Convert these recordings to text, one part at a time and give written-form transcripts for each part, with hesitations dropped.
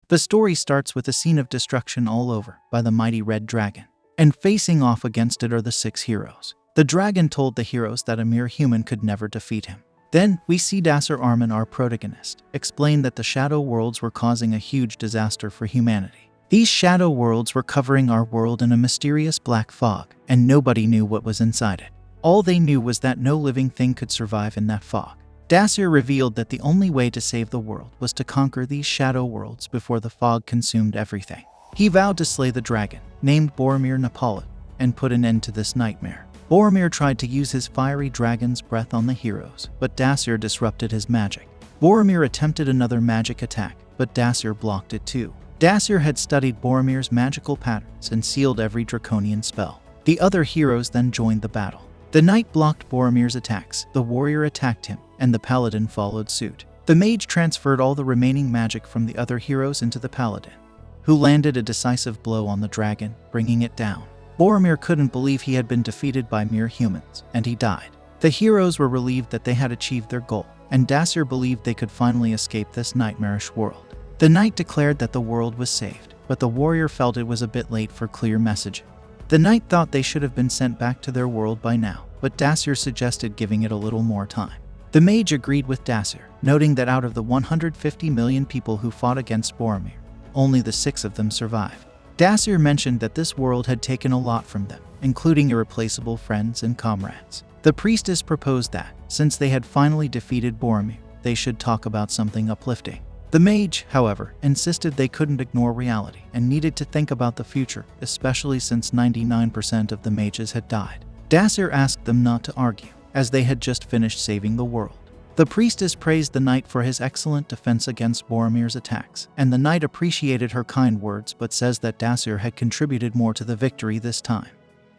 The story starts with a scene of destruction all over by the mighty red dragon, and facing off against it are the 6 heroes. The dragon told the heroes that a mere human could never defeat him. Then, we see Desir Herrman, our protagonist, explain that the shadow worlds were causing a huge disaster for humanity. These shadow worlds were covering our world in a mysterious black fog, and nobody knew what was inside it. All they knew was that no living thing could survive in that fog. Desir revealed that the only way to save the world was to conquer these shadow worlds before the fog consumed everything. He vowed to slay the dragon, named Boromir Napoleon, and put an end to this nightmare. Boromir tried to use his fiery dragon's breath on the heroes, but Desir disrupted his magic. Boromir attempted another magic attack, but Desir blocked it too. Desir had studied Boromir's magical patterns and sealed every draconian spell. The other heroes then joined the battle. The knight blocked Boromir's attacks, the warrior attacked him, and the paladin followed suit. The mage transferred all the remaining magic from the other heroes into the paladin, who landed a decisive blow on the dragon, bringing it down. Boromir couldn't believe he had been defeated by mere humans, and he died. The heroes were relieved that they had achieved their goal, and Desir believed they could finally escape this nightmarish world. The knight declared that the world was saved, but the warrior felt it was a bit late for clear messaging. The knight thought they should have been sent back to their world by now, but Desir suggested giving it a little more time. The mage agreed with Desir, noting that out of the 150 million people who fought against Boromir, only the 6 of them survived. Desir mentioned that this world had taken a lot from them, including irreplaceable friends and comrades. The priestess proposed that, since they had finally defeated Boromir, they should talk about something uplifting. The mage, however, insisted they couldn't ignore reality and needed to think about the future, especially since 99% of the mages had died. Desir asked them not to argue, as they had just finished saving the world. The priestess praised the knight for his excellent defense against Boromir's attacks, and the knight appreciated her kind words but says that Desir had contributed more to the victory this time,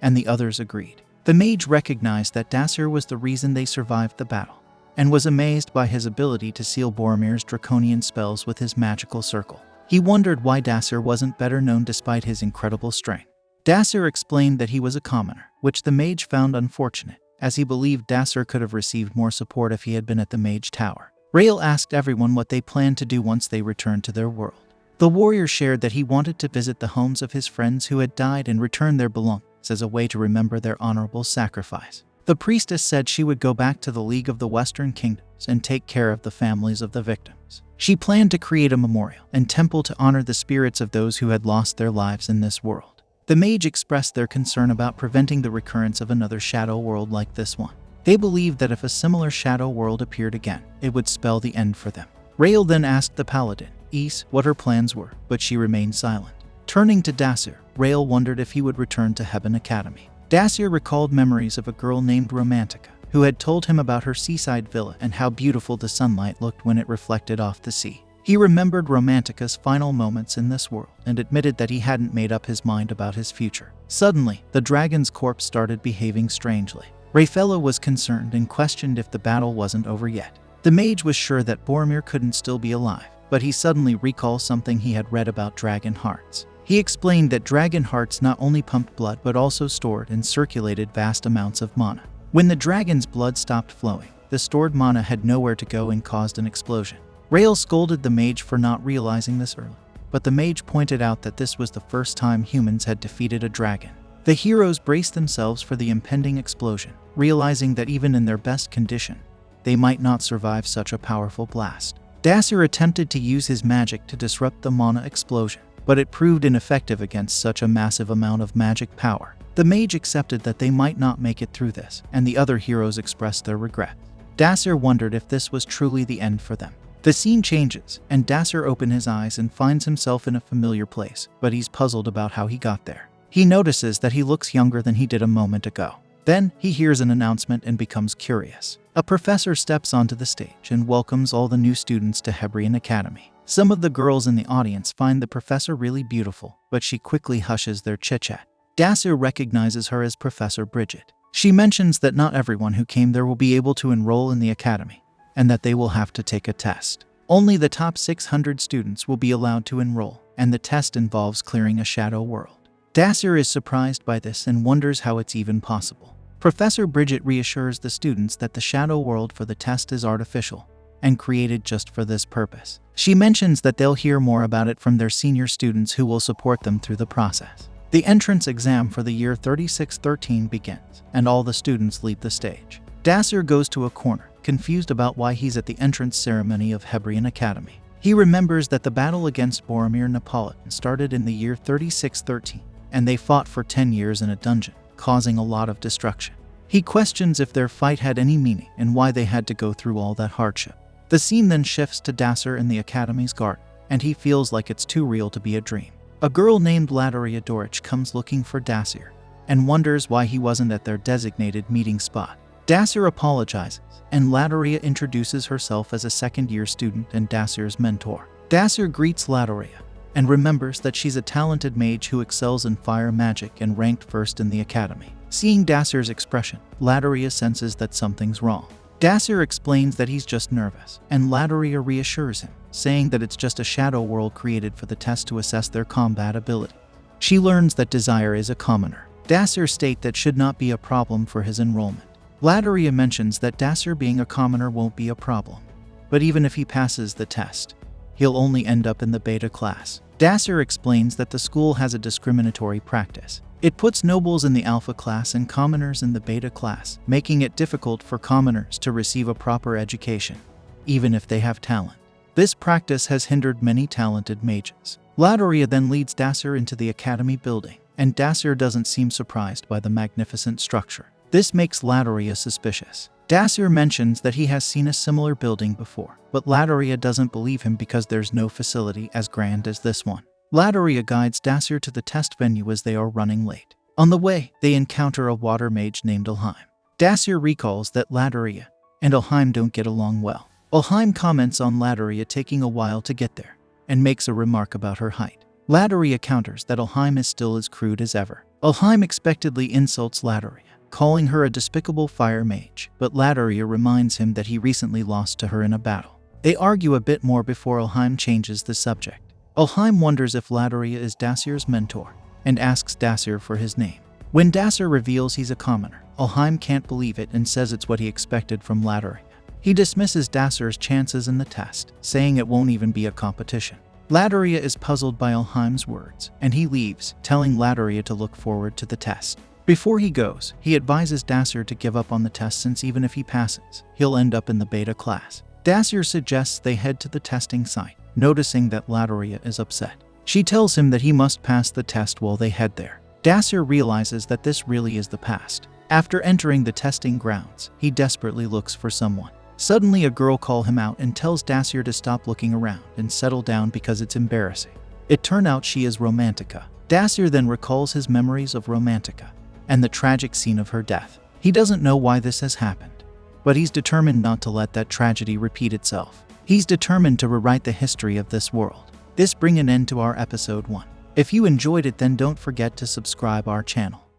and the others agreed. The mage recognized that Desir was the reason they survived the battle, and was amazed by his ability to seal Boromir's draconian spells with his magical circle. He wondered why Desir wasn't better known despite his incredible strength. Desir explained that he was a commoner, which the mage found unfortunate, as he believed Desir could have received more support if he had been at the Mage Tower. Rael asked everyone what they planned to do once they returned to their world. The warrior shared that he wanted to visit the homes of his friends who had died and return their belongings as a way to remember their honorable sacrifice. The priestess said she would go back to the League of the Western Kingdoms and take care of the families of the victims. She planned to create a memorial and temple to honor the spirits of those who had lost their lives in this world. The mage expressed their concern about preventing the recurrence of another shadow world like this one. They believed that if a similar shadow world appeared again, it would spell the end for them. Rael then asked the paladin, Ys, what her plans were, but she remained silent. Turning to Desir, Rael wondered if he would return to Hebrion Academy. Desir recalled memories of a girl named Romantica, who had told him about her seaside villa and how beautiful the sunlight looked when it reflected off the sea. He remembered Romantica's final moments in this world and admitted that he hadn't made up his mind about his future. Suddenly, the dragon's corpse started behaving strangely. Raela was concerned and questioned if the battle wasn't over yet. The mage was sure that Boromir couldn't still be alive, but he suddenly recalled something he had read about dragon hearts. He explained that dragon hearts not only pumped blood but also stored and circulated vast amounts of mana. When the dragon's blood stopped flowing, the stored mana had nowhere to go and caused an explosion. Rael scolded the mage for not realizing this early, but the mage pointed out that this was the first time humans had defeated a dragon. The heroes braced themselves for the impending explosion, realizing that even in their best condition, they might not survive such a powerful blast. Desir attempted to use his magic to disrupt the mana explosion, but it proved ineffective against such a massive amount of magic power. The mage accepted that they might not make it through this, and the other heroes expressed their regret. Desir wondered if this was truly the end for them. The scene changes, and Desir opens his eyes and finds himself in a familiar place, but he's puzzled about how he got there. He notices that he looks younger than he did a moment ago. Then, he hears an announcement and becomes curious. A professor steps onto the stage and welcomes all the new students to Hebrion Academy. Some of the girls in the audience find the professor really beautiful, but she quickly hushes their chit-chat. Desir recognizes her as Professor Bridget. She mentions that not everyone who came there will be able to enroll in the academy, and that they will have to take a test. Only the top 600 students will be allowed to enroll, and the test involves clearing a shadow world. Desir is surprised by this and wonders how it's even possible. Professor Bridget reassures the students that the shadow world for the test is artificial, and created just for this purpose. She mentions that they'll hear more about it from their senior students who will support them through the process. The entrance exam for the year 3613 begins, and all the students leave the stage. Desir goes to a corner, confused about why he's at the entrance ceremony of Hebrion Academy. He remembers that the battle against Boromir Napolitan started in the year 3613, and they fought for 10 years in a dungeon, causing a lot of destruction. He questions if their fight had any meaning and why they had to go through all that hardship. The scene then shifts to Desir in the Academy's garden, and he feels like it's too real to be a dream. A girl named Ladaria Dorich comes looking for Desir, and wonders why he wasn't at their designated meeting spot. Desir apologizes, and Ladaria introduces herself as a second-year student and Desir's mentor. Desir greets Ladaria, and remembers that she's a talented mage who excels in fire magic and ranked first in the academy. Seeing Desir's expression, Ladaria senses that something's wrong. Desir explains that he's just nervous, and Ladaria reassures him, saying that it's just a shadow world created for the test to assess their combat ability. She learns that Desir is a commoner. Desir states that should not be a problem for his enrollment. Ladaria mentions that Desir being a commoner won't be a problem, but even if he passes the test, he'll only end up in the beta class. Desir explains that the school has a discriminatory practice. It puts nobles in the alpha class and commoners in the beta class, making it difficult for commoners to receive a proper education, even if they have talent. This practice has hindered many talented mages. Ladaria then leads Desir into the academy building, and Desir doesn't seem surprised by the magnificent structure. This makes Ladaria suspicious. Desir mentions that he has seen a similar building before, but Ladaria doesn't believe him because there's no facility as grand as this one. Ladaria guides Desir to the test venue as they are running late. On the way, they encounter a water mage named Elheim. Desir recalls that Ladaria and Elheim don't get along well. Elheim comments on Ladaria taking a while to get there, and makes a remark about her height. Ladaria counters that Elheim is still as crude as ever. Elheim expectedly insults Ladaria, calling her a despicable fire mage, but Ladaria reminds him that he recently lost to her in a battle. They argue a bit more before Elheim changes the subject. Elheim wonders if Ladaria is Desir's mentor, and asks Desir for his name. When Desir reveals he's a commoner, Elheim can't believe it and says it's what he expected from Ladaria. He dismisses Desir's chances in the test, saying it won't even be a competition. Ladaria is puzzled by Elheim's words, and he leaves, telling Ladaria to look forward to the test. Before he goes, he advises Desir to give up on the test since even if he passes, he'll end up in the beta class. Desir suggests they head to the testing site, noticing that Ladaria is upset. She tells him that he must pass the test while they head there. Desir realizes that this really is the past. After entering the testing grounds, he desperately looks for someone. Suddenly a girl calls him out and tells Desir to stop looking around and settle down because it's embarrassing. It turned out she is Romantica. Desir then recalls his memories of Romantica and the tragic scene of her death. He doesn't know why this has happened, but he's determined not to let that tragedy repeat itself. He's determined to rewrite the history of this world. This brings an end to our episode 1. If you enjoyed it, then don't forget to subscribe our channel.